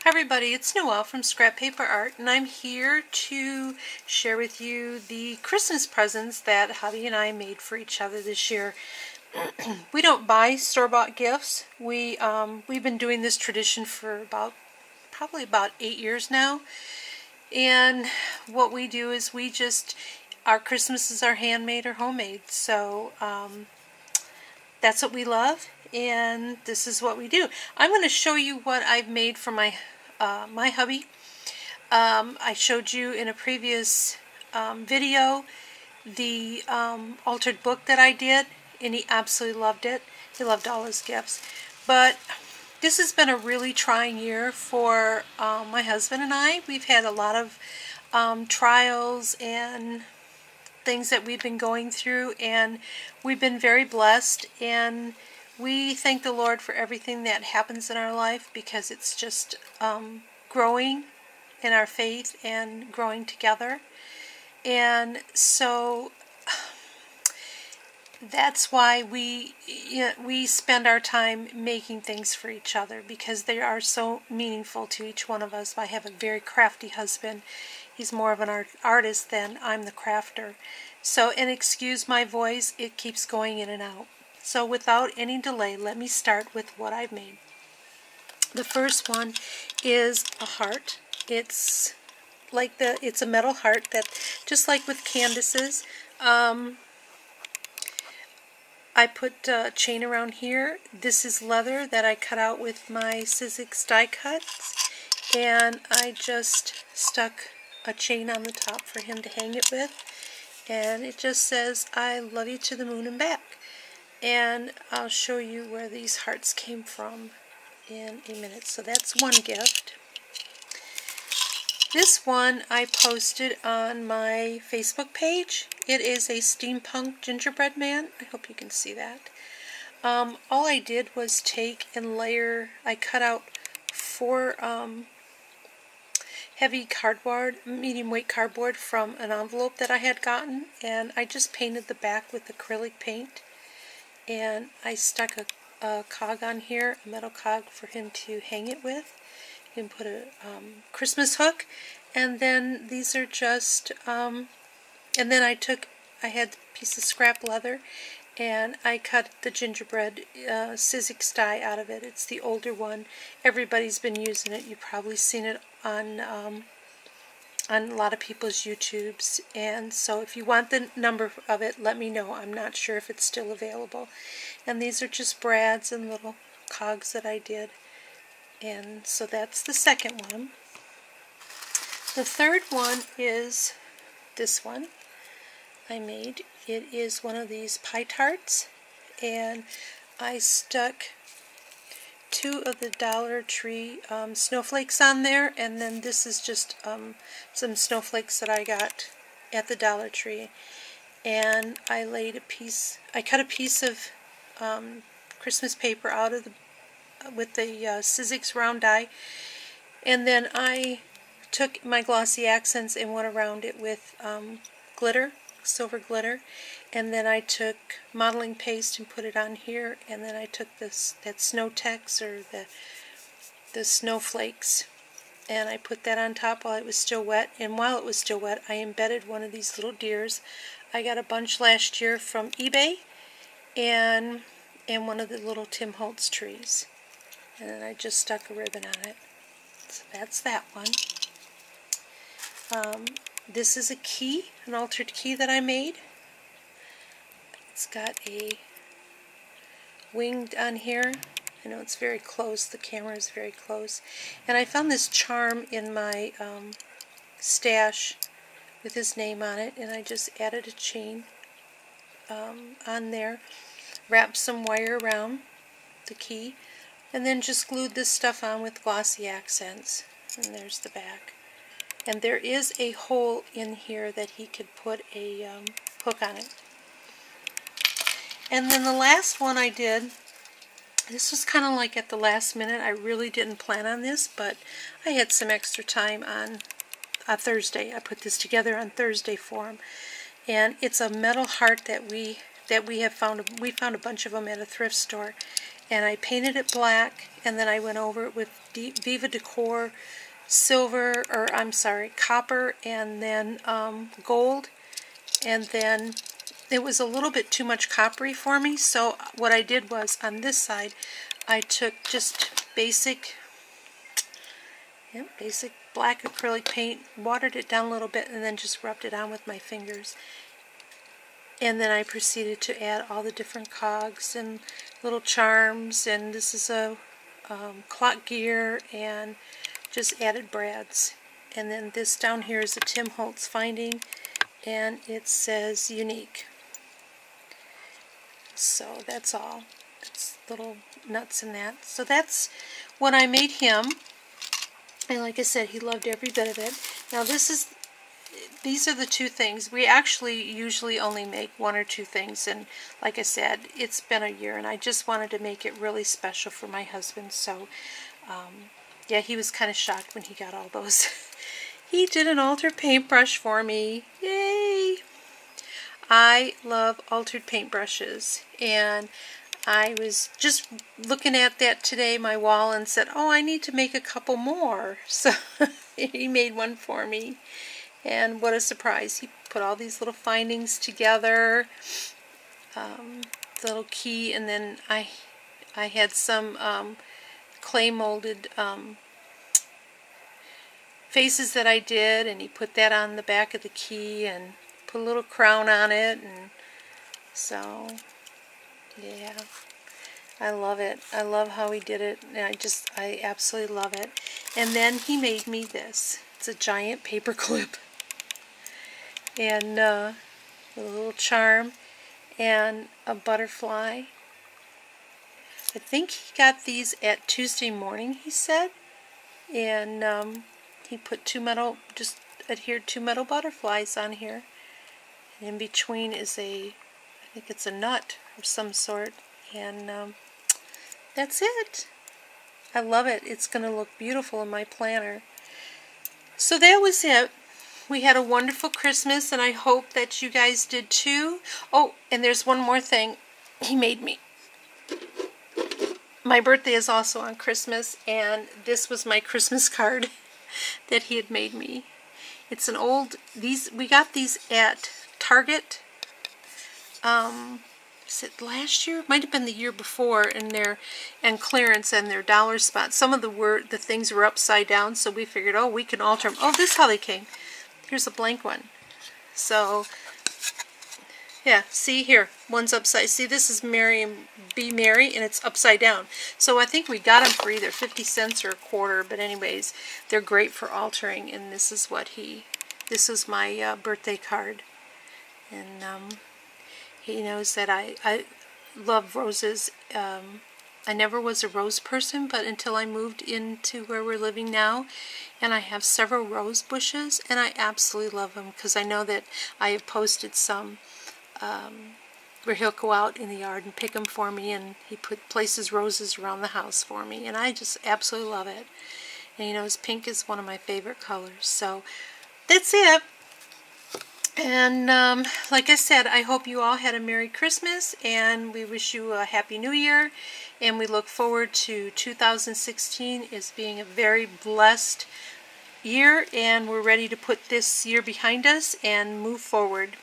Hi everybody, it's Noel from Scrap Paper Art, and I'm here to share with you the Christmas presents that hubby and I made for each other this year. We don't buy store-bought gifts. We've been doing this tradition for probably about 8 years now. And what we do is our Christmases are handmade or homemade. So that's what we love, and this is what we do. I'm going to show you what I've made for my hubby. I showed you in a previous video the altered book that I did, and he absolutely loved it. He loved all his gifts. But this has been a really trying year for my husband and I. We've had a lot of trials and things that we've been going through, and we've been very blessed, and we thank the Lord for everything that happens in our life, because it's just growing in our faith and growing together. And so that's why we spend our time making things for each other, because they are so meaningful to each one of us. I have a very crafty husband. He's more of an artist than I'm the crafter. So, and excuse my voice, it keeps going in and out. So without any delay, let me start with what I've made. The first one is a heart. It's a metal heart that, just like with canvases, I put a chain around here. This is leather that I cut out with my Sizzix die cuts, and I just stuck a chain on the top for him to hang it with, and it just says, "I love you to the moon and back." And I'll show you where these hearts came from in a minute. So that's one gift. This one I posted on my Facebook page. It is a steampunk gingerbread man. I hope you can see that. All I did was take and layer, I cut out 4 heavy cardboard, medium weight cardboard from an envelope that I had gotten, and I just painted the back with acrylic paint, and I stuck a cog on here, a metal cog for him to hang it with. You can put a Christmas hook, and then these are just, and then I had a piece of scrap leather, and I cut the gingerbread Sizzix die out of it. It's the older one. Everybody's been using it. You've probably seen it on a lot of people's YouTubes, and so if you want the number of it, let me know. I'm not sure if it's still available. And these are just brads and little cogs that I did. And so that's the second one. The third one is this one I made. It is one of these pie tarts, and I stuck 2 of the Dollar Tree snowflakes on there, and then this is just some snowflakes that I got at the Dollar Tree. And I cut a piece of Christmas paper out of with the Sizzix round die, and then I took my glossy accents and went around it with glitter, silver glitter, and then I took modeling paste and put it on here, and then I took that snow tex, or the snowflakes, and I put that on top while it was still wet. And while it was still wet, I embedded one of these little deers. I got a bunch last year from eBay, and one of the little Tim Holtz trees, and then I just stuck a ribbon on it. So that's that one. This is a key, an altered key that I made. It's got a wing on here. I know it's very close, the camera is very close. And I found this charm in my stash with his name on it, and I just added a chain on there, wrapped some wire around the key, and then just glued this stuff on with glossy accents. And there's the back. And there is a hole in here that he could put a hook on it. And then the last one I did, this was kind of like at the last minute. I really didn't plan on this, but I had some extra time on Thursday. I put this together on Thursday for him. And it's a metal heart that we have found. We found a bunch of them at a thrift store. and I painted it black, and then I went over it with Viva Decor silver, or I'm sorry, copper, and then gold, and then it was a little bit too much coppery for me, so what I did was on this side I took just basic black acrylic paint, watered it down a little bit, and then just rubbed it on with my fingers. And then I proceeded to add all the different cogs and little charms, and this is a clock gear, and just added brads. And then this down here is a Tim Holtz finding, and it says unique. So that's all. It's little nuts in that. So that's what I made him. And like I said, he loved every bit of it. Now these are the two things. We actually usually only make one or two things, and like I said, it's been a year, and I just wanted to make it really special for my husband. So yeah, he was kind of shocked when he got all those. He did an altered paintbrush for me. Yay! I love altered paintbrushes, and I was just looking at that today, my wall, and said, oh, I need to make a couple more. So he made one for me, and what a surprise. He put all these little findings together, the little key, and then I had some clay molded faces that I did, and he put that on the back of the key and put a little crown on it, and so yeah, I love it. I love how he did it, and I absolutely love it. And then he made me this. It's a giant paper clip, and a little charm, and a butterfly. I think he got these at Tuesday morning, he said, and he put just adhered two metal butterflies on here, and in between is I think it's a nut of some sort, and that's it. I love it. It's going to look beautiful in my planner. So that was it. We had a wonderful Christmas, and I hope that you guys did too. Oh, and there's one more thing he made me. My birthday is also on Christmas, and this was my Christmas card that he had made me. It's an old, we got these at Target. Is it last year? Might have been the year before, and clearance and their dollar spot. Some of the things were upside down, so we figured, oh, we can alter them. Oh, this is how they came. Here's a blank one. So yeah, see here, one's upside. See, this is Mary and Be Merry, and it's upside down. So I think we got them for either 50 cents or a quarter, but anyways, they're great for altering, and this is my birthday card. And he knows that I love roses. I never was a rose person, but until I moved into where we're living now, and I have several rose bushes, and I absolutely love them, because I know that I have posted some where he'll go out in the yard and pick them for me, and he places roses around the house for me, and I just absolutely love it. And he knows pink is one of my favorite colors. So that's it. And like I said, I hope you all had a Merry Christmas, and we wish you a Happy New Year, and we look forward to 2016 as being a very blessed year, and we're ready to put this year behind us and move forward.